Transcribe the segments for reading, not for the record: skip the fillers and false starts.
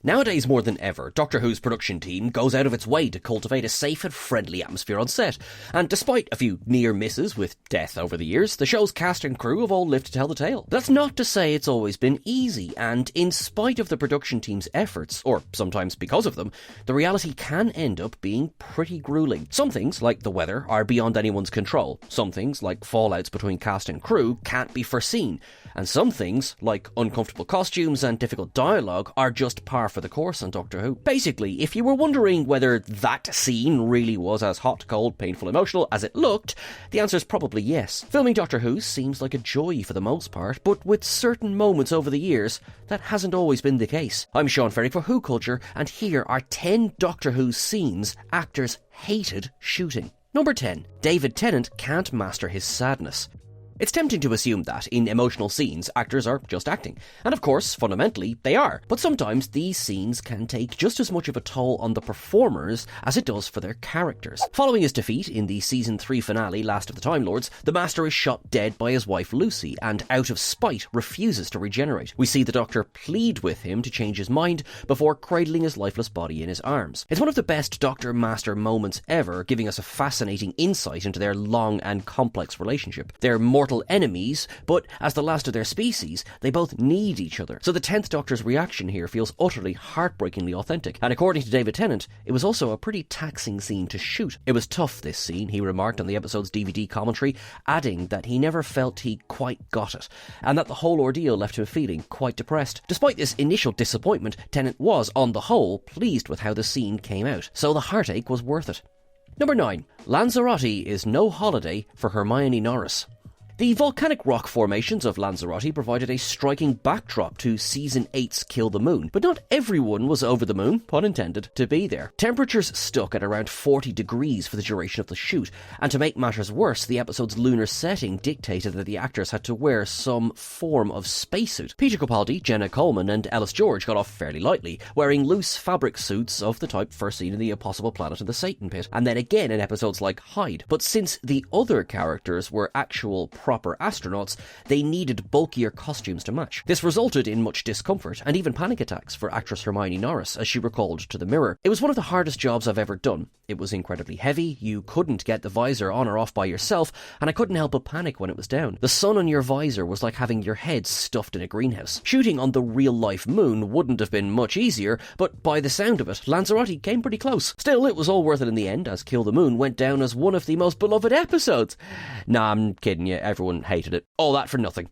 Nowadays more than ever, Doctor Who's production team goes out of its way to cultivate a safe and friendly atmosphere on set, and despite a few near misses with death over the years, the show's cast and crew have all lived to tell the tale. That's not to say it's always been easy, and in spite of the production team's efforts, or sometimes because of them, the reality can end up being pretty grueling. Some things, like the weather, are beyond anyone's control. Some things, like fallouts between cast and crew, can't be foreseen. And some things, like uncomfortable costumes and difficult dialogue, are just par for the course on Doctor Who. Basically, if you were wondering whether that scene really was as hot, cold, painful, emotional as it looked, the answer is probably yes. Filming Doctor Who seems like a joy for the most part, but with certain moments over the years, that hasn't always been the case. I'm Sean Ferry for Who Culture, and here are 10 Doctor Who scenes actors hated shooting. Number 10. David Tennant can't master his sadness. It's tempting to assume that, in emotional scenes, actors are just acting. And of course, fundamentally, they are. But sometimes these scenes can take just as much of a toll on the performers as it does for their characters. Following his defeat in the Season 3 finale, Last of the Time Lords, the Master is shot dead by his wife Lucy, and out of spite refuses to regenerate. We see the Doctor plead with him to change his mind before cradling his lifeless body in his arms. It's one of the best Doctor-Master moments ever, giving us a fascinating insight into their long and complex relationship. They're mortal enemies, but as the last of their species, they both need each other. So the 10th Doctor's reaction here feels utterly heartbreakingly authentic. And according to David Tennant, it was also a pretty taxing scene to shoot. It was tough, this scene, he remarked on the episode's DVD commentary, adding that he never felt he quite got it, and that the whole ordeal left him feeling quite depressed. Despite this initial disappointment, Tennant was, on the whole, pleased with how the scene came out, so the heartache was worth it. Number 9. Lanzerati Is No Holiday for Hermione Norris. The volcanic rock formations of Lanzerati provided a striking backdrop to Season 8's Kill the Moon, but not everyone was over the moon, pun intended, to be there. Temperatures stuck at around 40 degrees for the duration of the shoot, and to make matters worse, the episode's lunar setting dictated that the actors had to wear some form of spacesuit. Peter Capaldi, Jenna Coleman and Ellis George got off fairly lightly, wearing loose fabric suits of the type first seen in The Impossible Planet and The Satan Pit, and then again in episodes like Hyde. But since the other characters were actual proper astronauts, they needed bulkier costumes to match. This resulted in much discomfort and even panic attacks for actress Hermione Norris, as she recalled to the Mirror. It was one of the hardest jobs I've ever done. It was incredibly heavy, you couldn't get the visor on or off by yourself, and I couldn't help but panic when it was down. The sun on your visor was like having your head stuffed in a greenhouse. Shooting on the real-life moon wouldn't have been much easier, but by the sound of it, Lanzerati came pretty close. Still, it was all worth it in the end, as Kill the Moon went down as one of the most beloved episodes. Nah, I'm kidding you, everyone hated it. All that for nothing.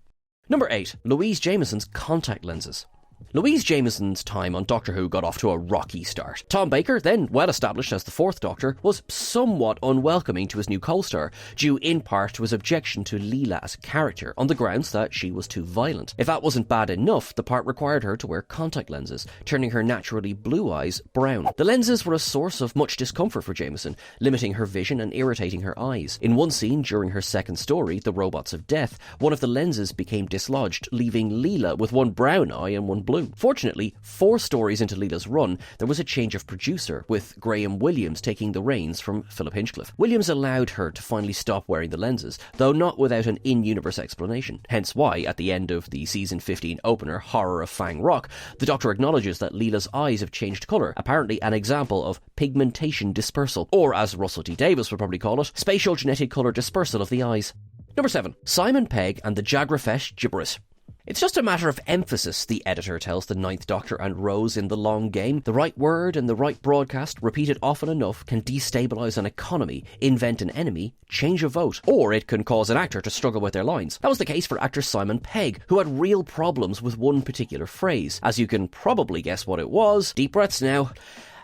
Number 8. Louise Jamesons' contact lenses. Louise Jamesons' time on Doctor Who got off to a rocky start. Tom Baker, then well established as the 4th Doctor, was somewhat unwelcoming to his new co-star, due in part to his objection to Leela as a character, on the grounds that she was too violent. If that wasn't bad enough, the part required her to wear contact lenses, turning her naturally blue eyes brown. The lenses were a source of much discomfort for Jameson, limiting her vision and irritating her eyes. In one scene during her second story, The Robots of Death, one of the lenses became dislodged, leaving Leela with one brown eye and one blue. Fortunately, 4 stories into Leela's run, there was a change of producer, with Graham Williams taking the reins from Philip Hinchcliffe. Williams allowed her to finally stop wearing the lenses, though not without an in-universe explanation. Hence why, at the end of the Season 15 opener, Horror of Fang Rock, the Doctor acknowledges that Leela's eyes have changed colour, apparently an example of pigmentation dispersal, or as Russell T Davies would probably call it, spatial genetic colour dispersal of the eyes. Number 7. Simon Pegg and the Jagret Gibbers. It's just a matter of emphasis, the editor tells the 9th Doctor and Rose in The Long Game. The right word and the right broadcast, repeated often enough, can destabilise an economy, invent an enemy, change a vote, or it can cause an actor to struggle with their lines. That was the case for actor Simon Pegg, who had real problems with one particular phrase. As you can probably guess what it was, deep breaths now.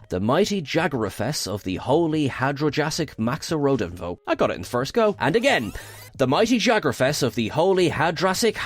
The mighty Jagret of the holy Hadrojasic Maxarodenvo. I got it in the first go. And again. The mighty Jagret of the holy Hadrasic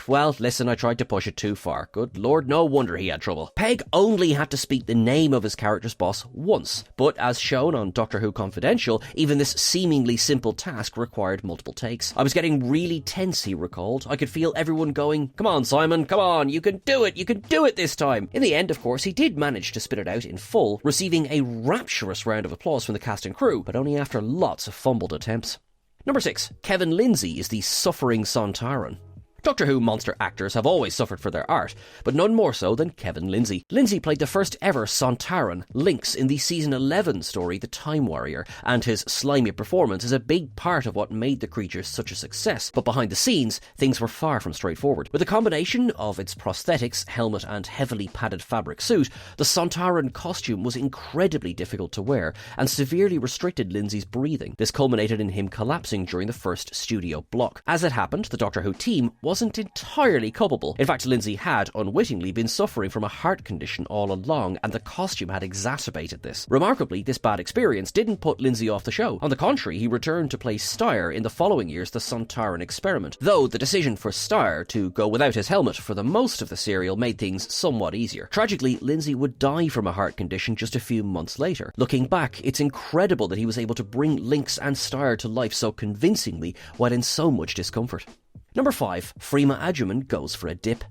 Well, listen, I tried to push it too far. Good lord, no wonder he had trouble. Pegg only had to speak the name of his character's boss once, but as shown on Doctor Who Confidential, even this seemingly simple task required multiple takes. I was getting really tense, he recalled. I could feel everyone going, "Come on, Simon, come on, you can do it this time." In the end, of course, he did manage to spit it out in full, receiving a rapturous round of applause from the cast and crew, but only after lots of fumbled attempts. Number 6. Kevin Lindsay is the suffering Sontaran. Doctor Who monster actors have always suffered for their art, but none more so than Kevin Lindsay. Lindsay played the first ever Sontaran, Lynx, in the season 11 story The Time Warrior, and his slimy performance is a big part of what made the creature such a success. But behind the scenes, things were far from straightforward. With a combination of its prosthetics, helmet and heavily padded fabric suit, the Sontaran costume was incredibly difficult to wear and severely restricted Lindsay's breathing. This culminated in him collapsing during the first studio block. As it happened, the Doctor Who team wasn't entirely culpable. In fact, Lindsay had unwittingly been suffering from a heart condition all along, and the costume had exacerbated this. Remarkably, this bad experience didn't put Lindsay off the show. On the contrary, he returned to play Styre in the following year's The Sontaran Experiment, though the decision for Styre to go without his helmet for the most of the serial made things somewhat easier. Tragically, Lindsay would die from a heart condition just a few months later. Looking back, it's incredible that he was able to bring Lynx and Styre to life so convincingly while in so much discomfort. Number 5. Frima Aiman goes for a dip.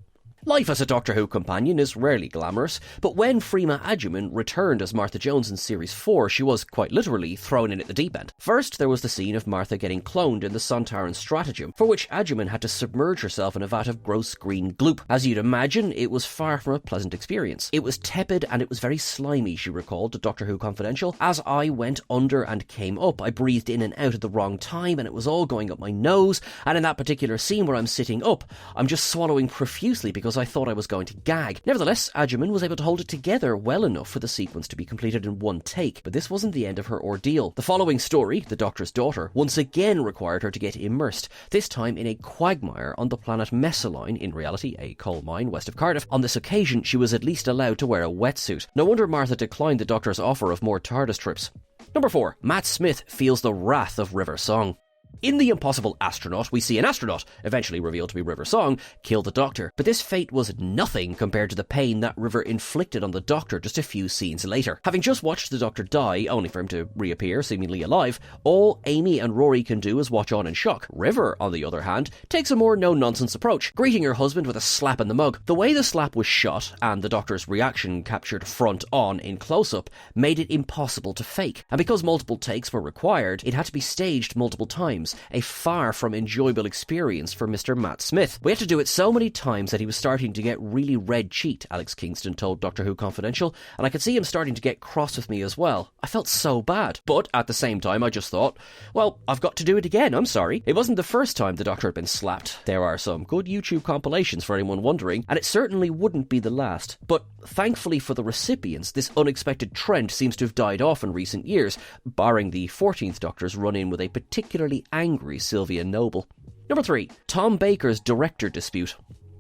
Life as a Doctor Who companion is rarely glamorous, but when Frima Aiman returned as Martha Jones in Series 4, she was, quite literally, thrown in at the deep end. First, there was the scene of Martha getting cloned in the Sontaran stratagem, for which Aiman had to submerge herself in a vat of gross green gloop. As you'd imagine, it was far from a pleasant experience. It was tepid and it was very slimy, she recalled to Doctor Who Confidential. As I went under and came up, I breathed in and out at the wrong time, and it was all going up my nose, and in that particular scene where I'm sitting up, I'm just swallowing profusely because I thought I was going to gag. Nevertheless, Aiman was able to hold it together well enough for the sequence to be completed in one take, but this wasn't the end of her ordeal. The following story, The Doctor's Daughter, once again required her to get immersed, this time in a quagmire on the planet Messaline, in reality a coal mine west of Cardiff. On this occasion, she was at least allowed to wear a wetsuit. No wonder Martha declined the Doctor's offer of more TARDIS trips. Number 4. Matt Smith feels the wrath of River Song. In The Impossible Astronaut, we see an astronaut, eventually revealed to be River Song, kill the Doctor, but this fate was nothing compared to the pain that River inflicted on the Doctor just a few scenes later. Having just watched the Doctor die, only for him to reappear seemingly alive, all Amy and Rory can do is watch on in shock. River, on the other hand, takes a more no-nonsense approach, greeting her husband with a slap in the mug. The way the slap was shot, and the Doctor's reaction captured front on in close-up, made it impossible to fake, and because multiple takes were required, it had to be staged multiple times. A far from enjoyable experience for Mr. Matt Smith. We had to do it so many times that he was starting to get really red cheeked, Alex Kingston told Doctor Who Confidential, and I could see him starting to get cross with me as well. I felt so bad. But at the same time, I just thought, well, I've got to do it again, I'm sorry. It wasn't the first time the Doctor had been slapped. There are some good YouTube compilations for anyone wondering, and it certainly wouldn't be the last. But thankfully for the recipients, this unexpected trend seems to have died off in recent years, barring the 14th Doctor's run-in with a particularly angry Sylvia Noble. Number 3. Tom Baker's director dispute.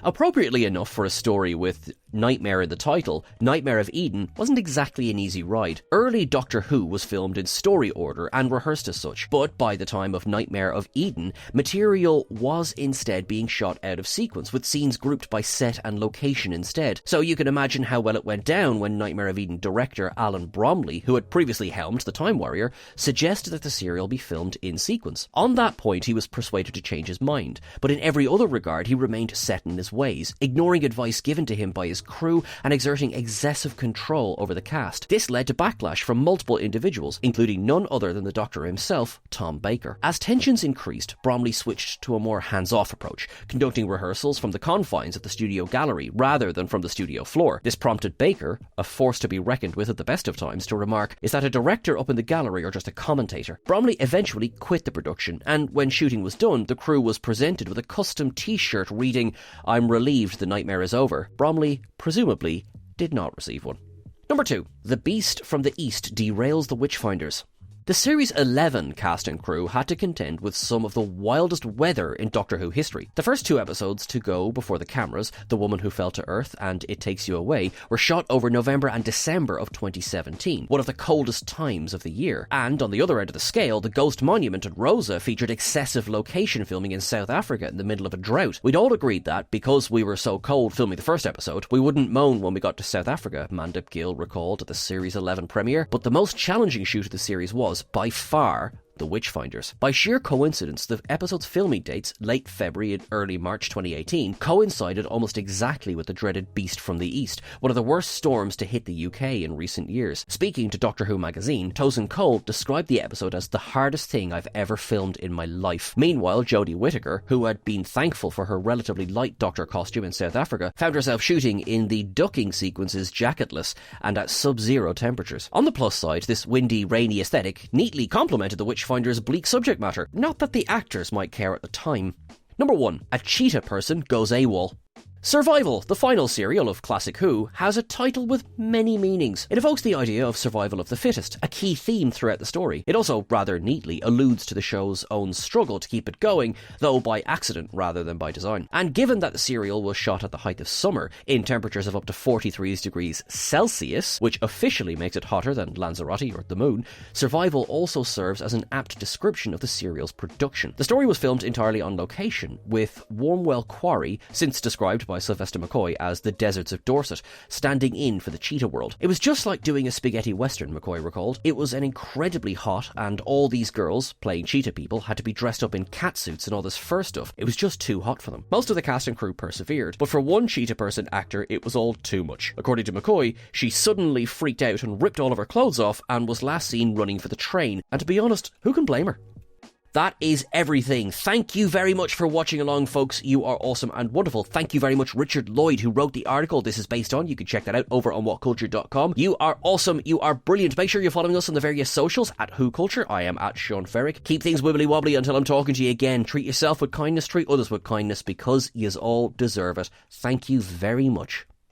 Appropriately enough for a story with Nightmare in the title, Nightmare of Eden wasn't exactly an easy ride. Early Doctor Who was filmed in story order and rehearsed as such, but by the time of Nightmare of Eden, material was instead being shot out of sequence, with scenes grouped by set and location instead. So you can imagine how well it went down when Nightmare of Eden director Alan Bromley, who had previously helmed The Time Warrior, suggested that the serial be filmed in sequence. On that point, he was persuaded to change his mind, but in every other regard, he remained set in his ways, ignoring advice given to him by his crew and exerting excessive control over the cast. This led to backlash from multiple individuals, including none other than the Doctor himself, Tom Baker. As tensions increased, Bromley switched to a more hands-off approach, conducting rehearsals from the confines of the studio gallery rather than from the studio floor. This prompted Baker, a force to be reckoned with at the best of times, to remark, "Is that a director up in the gallery or just a commentator?" Bromley eventually quit the production, and when shooting was done, the crew was presented with a custom t-shirt reading, "I'm relieved the nightmare is over." Bromley, presumably, did not receive one. Number 2. The Beast from the East derails the Witchfinders. The Series 11 cast and crew had to contend with some of the wildest weather in Doctor Who history. The first 2 episodes to go before the cameras, The Woman Who Fell to Earth and It Takes You Away, were shot over November and December of 2017, one of the coldest times of the year. And on the other end of the scale, the Ghost Monument at Rosa featured excessive location filming in South Africa in the middle of a drought. We'd all agreed that, because we were so cold filming the first episode, we wouldn't moan when we got to South Africa, Mandip Gill recalled at the Series 11 premiere. But the most challenging shoot of the series was, by far, The Witchfinders. By sheer coincidence, the episode's filming dates, late February and early March 2018, coincided almost exactly with the dreaded Beast from the East, one of the worst storms to hit the UK in recent years. Speaking to Doctor Who magazine, Tosin Cole described the episode as the hardest thing I've ever filmed in my life. Meanwhile, Jodie Whittaker, who had been thankful for her relatively light Doctor costume in South Africa, found herself shooting in the ducking sequences jacketless and at sub-zero temperatures. On the plus side, this windy, rainy aesthetic neatly complemented the Witchfinders' bleak subject matter, not that the actors might care at the time. Number 1. A cheetah person goes AWOL. Survival, the final serial of Classic Who, has a title with many meanings. It evokes the idea of survival of the fittest, a key theme throughout the story. It also, rather neatly, alludes to the show's own struggle to keep it going, though by accident rather than by design. And given that the serial was shot at the height of summer, in temperatures of up to 43 degrees Celsius, which officially makes it hotter than Lanzerati or the moon, survival also serves as an apt description of the serial's production. The story was filmed entirely on location, with Warmwell Quarry, since described by Sylvester McCoy as the deserts of Dorset, standing in for the Cheetah world. It was just like doing a spaghetti western, McCoy recalled. It was an incredibly hot, and all these girls, playing cheetah people, had to be dressed up in cat suits and all this fur stuff. It was just too hot for them. Most of the cast and crew persevered, but for one cheetah person actor, it was all too much. According to McCoy, she suddenly freaked out and ripped all of her clothes off and was last seen running for the train. And to be honest, who can blame her? That is everything. Thank you very much for watching along, folks. You are awesome and wonderful. Thank you very much, Richard Lloyd, who wrote the article this is based on. You can check that out over on whatculture.com. You are awesome. You are brilliant. Make sure you're following us on the various socials at Who Culture. I am at Sean Ferrick. Keep things wibbly wobbly until I'm talking to you again. Treat yourself with kindness, treat others with kindness, because yous all deserve it. Thank you very much.